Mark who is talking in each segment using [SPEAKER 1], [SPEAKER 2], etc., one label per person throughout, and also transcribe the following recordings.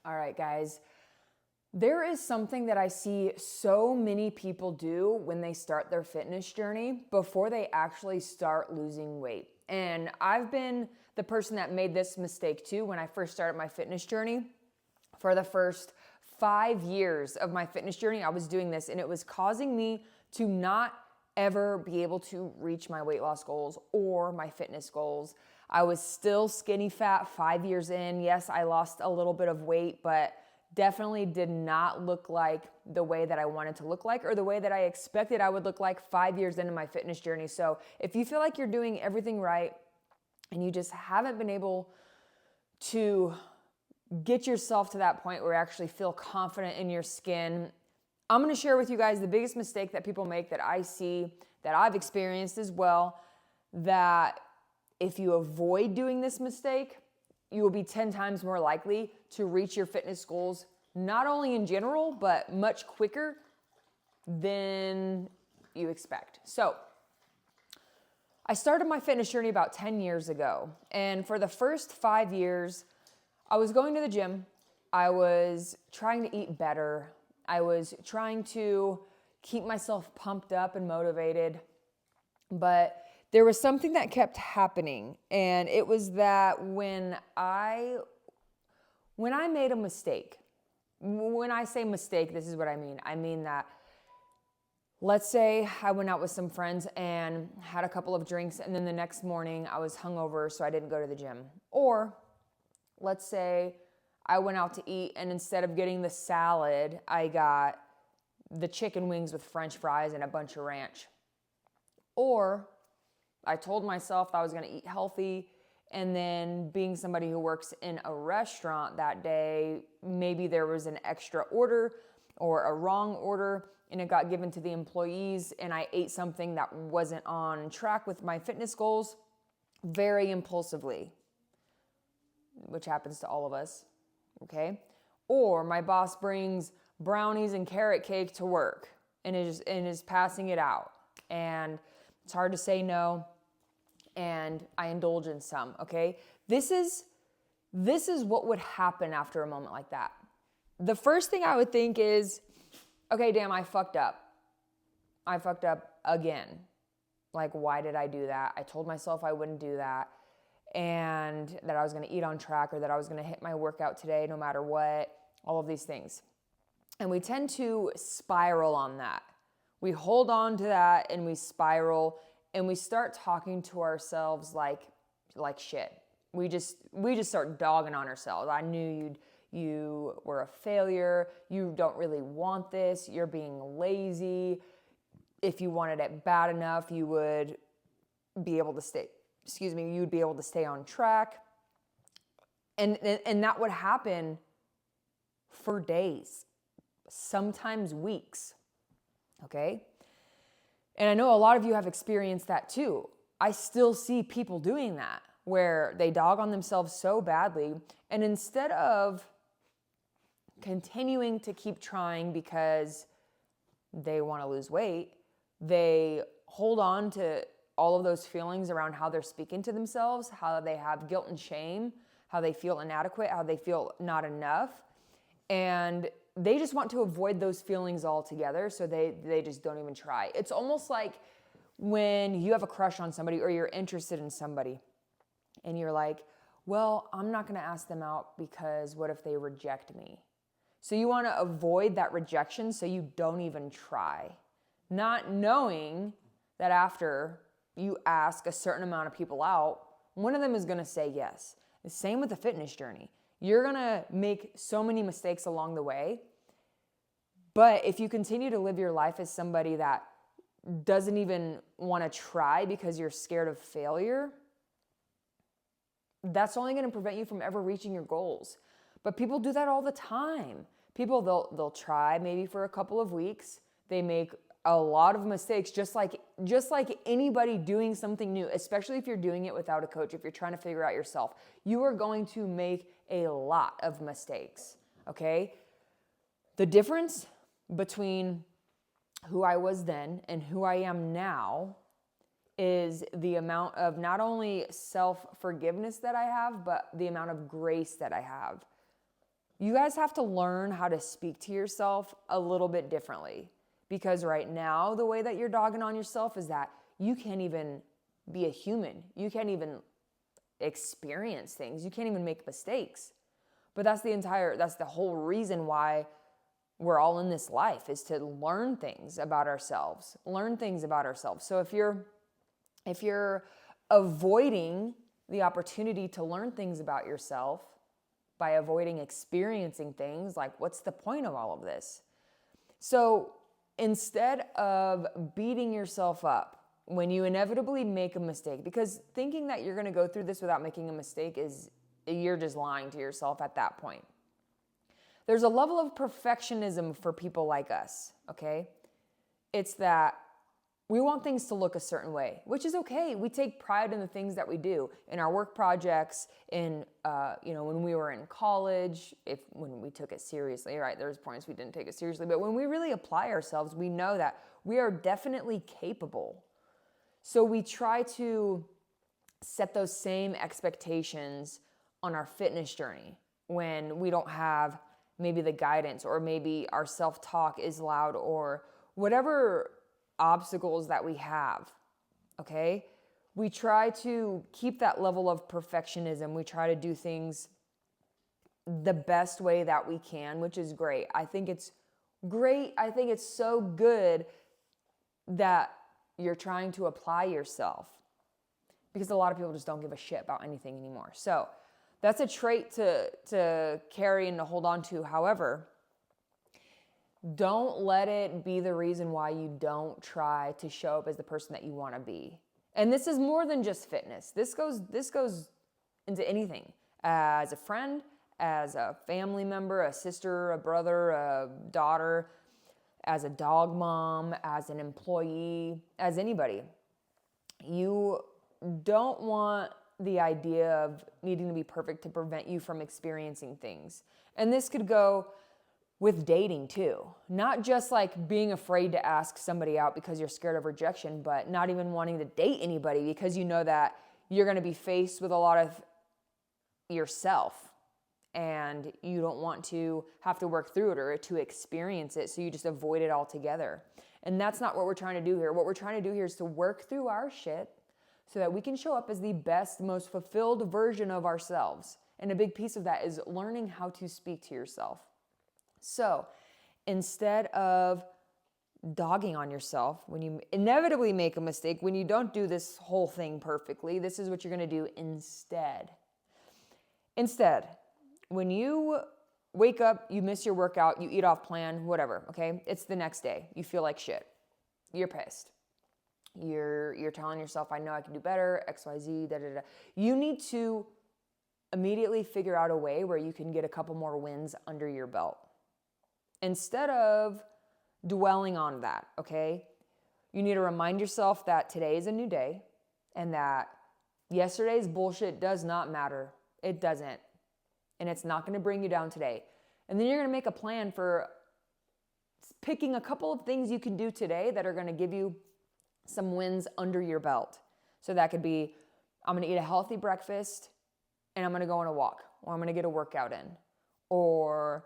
[SPEAKER 1] All right, guys. There is something that I see so many people do when they start their fitness journey before they actually start losing weight. And I've been the person that made this mistake too when I first started my fitness journey. For the first 5 years of my fitness journey, I was doing this, and it was causing me to not ever be able to reach my weight loss goals or my fitness goals. I was still skinny fat 5 years in. Yes, I lost a little bit of weight, but definitely did not look like the way that I wanted to look like or the way that I expected I would look like 5 years into my fitness journey. So if you feel like you're doing everything right and you just haven't been able to get yourself to that point where you actually feel confident in your skin, I'm going to share with you guys the biggest mistake that people make that I see, that I've experienced as well, that if you avoid doing this mistake, you will be 10 times more likely to reach your fitness goals, not only in general, but much quicker than you expect. So I started my fitness journey about 10 years ago. And for the first 5 years, I was going to the gym. I was trying to eat better. I was trying to keep myself pumped up and motivated. But there was something that kept happening, and it was that when I made a mistake, when I say mistake, this is what I mean. I mean that, let's say I went out with some friends and had a couple of drinks, and then the next morning I was hungover, so I didn't go to the gym. Or let's say I went out to eat, and instead of getting the salad, I got the chicken wings with French fries and a bunch of ranch. Or I told myself I was going to eat healthy, and then being somebody who works in a restaurant that day, maybe there was an extra order or a wrong order, and it got given to the employees, and I ate something that wasn't on track with my fitness goals very impulsively, which happens to all of us, okay? Or my boss brings brownies and carrot cake to work and is passing it out, and it's hard to say no, and I indulge in some, okay? This is what would happen after a moment like that. The first thing I would think is, okay, damn, I fucked up. I fucked up again. Like, why did I do that? I told myself I wouldn't do that, and that I was gonna eat on track, or that I was gonna hit my workout today no matter what, all of these things. And we tend to spiral on that. We hold on to that and we spiral, and we start talking to ourselves like shit. We just start dogging on ourselves. I knew you were a failure. You don't really want this. You're being lazy. If you wanted it bad enough, you would be able to stay, you'd be able to stay on track. And that would happen for days, sometimes weeks, okay? And I know a lot of you have experienced that too. I still see people doing that, where they dog on themselves so badly, and instead of continuing to keep trying because they want to lose weight, they hold on to all of those feelings around how they're speaking to themselves, how they have guilt and shame, how they feel inadequate, how they feel not enough. And they just want to avoid those feelings altogether, so they just don't even try. It's almost like when you have a crush on somebody or you're interested in somebody and you're like, well, I'm not going to ask them out because what if they reject me? So you want to avoid that rejection, so you don't even try, not knowing that after you ask a certain amount of people out, one of them is going to say yes. The same with the fitness journey. You're going to make so many mistakes along the way. But if you continue to live your life as somebody that doesn't even want to try because you're scared of failure, that's only going to prevent you from ever reaching your goals. But people do that all the time. People, they'll try maybe for a couple of weeks. They make a lot of mistakes, just like anybody doing something new, especially if you're doing it without a coach, if you're trying to figure out yourself. You are going to make a lot of mistakes, okay? The difference between who I was then and who I am now is the amount of not only self-forgiveness that I have, but the amount of grace that I have. you guys have to learn how to speak to yourself a little bit differently. Because right now, the way that you're dogging on yourself is that you can't even be a human. You can't even experience things. You can't even make mistakes. But that's the whole reason why we're all in this life, is to learn things about ourselves. So if you're avoiding the opportunity to learn things about yourself by avoiding experiencing things, like, what's the point of all of this? So instead of beating yourself up when you inevitably make a mistake, because thinking that you're going to go through this without making a mistake you're just lying to yourself at that point. There's a level of perfectionism for people like us, okay? It's that we want things to look a certain way, which is okay. We take pride in the things that we do, in our work projects, in when we were in college, when we took it seriously, right? There's points we didn't take it seriously, but when we really apply ourselves, we know that we are definitely capable. So we try to set those same expectations on our fitness journey when we don't have maybe the guidance, or maybe our self-talk is loud, or whatever obstacles that we have, okay? We try to keep that level of perfectionism. We try to do things the best way that we can, which is great. I think it's great. I think it's so good that you're trying to apply yourself, because a lot of people just don't give a shit about anything anymore. So that's a trait to carry and to hold on to. However, don't let it be the reason why you don't try to show up as the person that you want to be. And this is more than just fitness. This goes into anything. As a friend, as a family member, a sister, a brother, a daughter, as a dog mom, as an employee, as anybody. You don't want the idea of needing to be perfect to prevent you from experiencing things. And this could go with dating too. Not just like being afraid to ask somebody out because you're scared of rejection, but not even wanting to date anybody because you know that you're going to be faced with a lot of yourself and you don't want to have to work through it or to experience it, so you just avoid it altogether. And that's not what we're trying to do here. What we're trying to do here is to work through our shit so that we can show up as the best, most fulfilled version of ourselves. And a big piece of that is learning how to speak to yourself. So instead of dogging on yourself when you inevitably make a mistake, when you don't do this whole thing perfectly, this is what you're going to do instead. Instead, when you wake up, you miss your workout, you eat off plan, whatever, okay? It's the next day. You feel like shit. You're pissed. You're telling yourself, I know I can do better, XYZ, da-da-da. You need to immediately figure out a way where you can get a couple more wins under your belt. Instead of dwelling on that, okay? You need to remind yourself that today is a new day and that yesterday's bullshit does not matter. It doesn't. And it's not going to bring you down today. And then you're going to make a plan for picking a couple of things you can do today that are going to give you some wins under your belt. So that could be, I'm going to eat a healthy breakfast and I'm going to go on a walk, or I'm going to get a workout in, or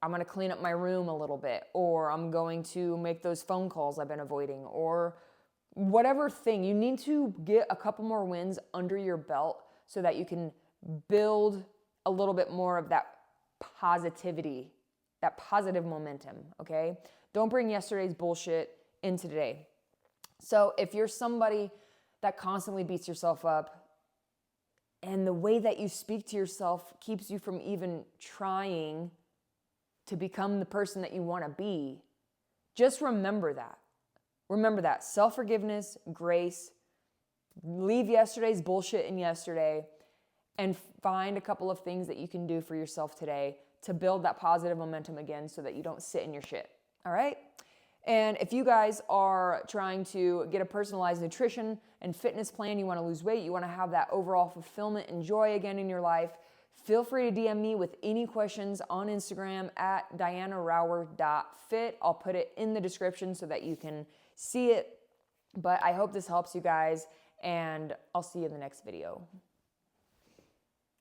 [SPEAKER 1] I'm going to clean up my room a little bit, or I'm going to make those phone calls I've been avoiding, or whatever thing. You need to get a couple more wins under your belt so that you can build a little bit more of that positivity, that positive momentum, okay? Don't bring yesterday's bullshit into today. So if you're somebody that constantly beats yourself up and the way that you speak to yourself keeps you from even trying to become the person that you want to be, just remember that. Remember that. Self-forgiveness, grace, leave yesterday's bullshit in yesterday and find a couple of things that you can do for yourself today to build that positive momentum again so that you don't sit in your shit. All right? And if you guys are trying to get a personalized nutrition and fitness plan, you want to lose weight, you want to have that overall fulfillment and joy again in your life, feel free to DM me with any questions on Instagram at dianarauer.fit. I'll put it in the description so that you can see it. But I hope this helps you guys, and I'll see you in the next video.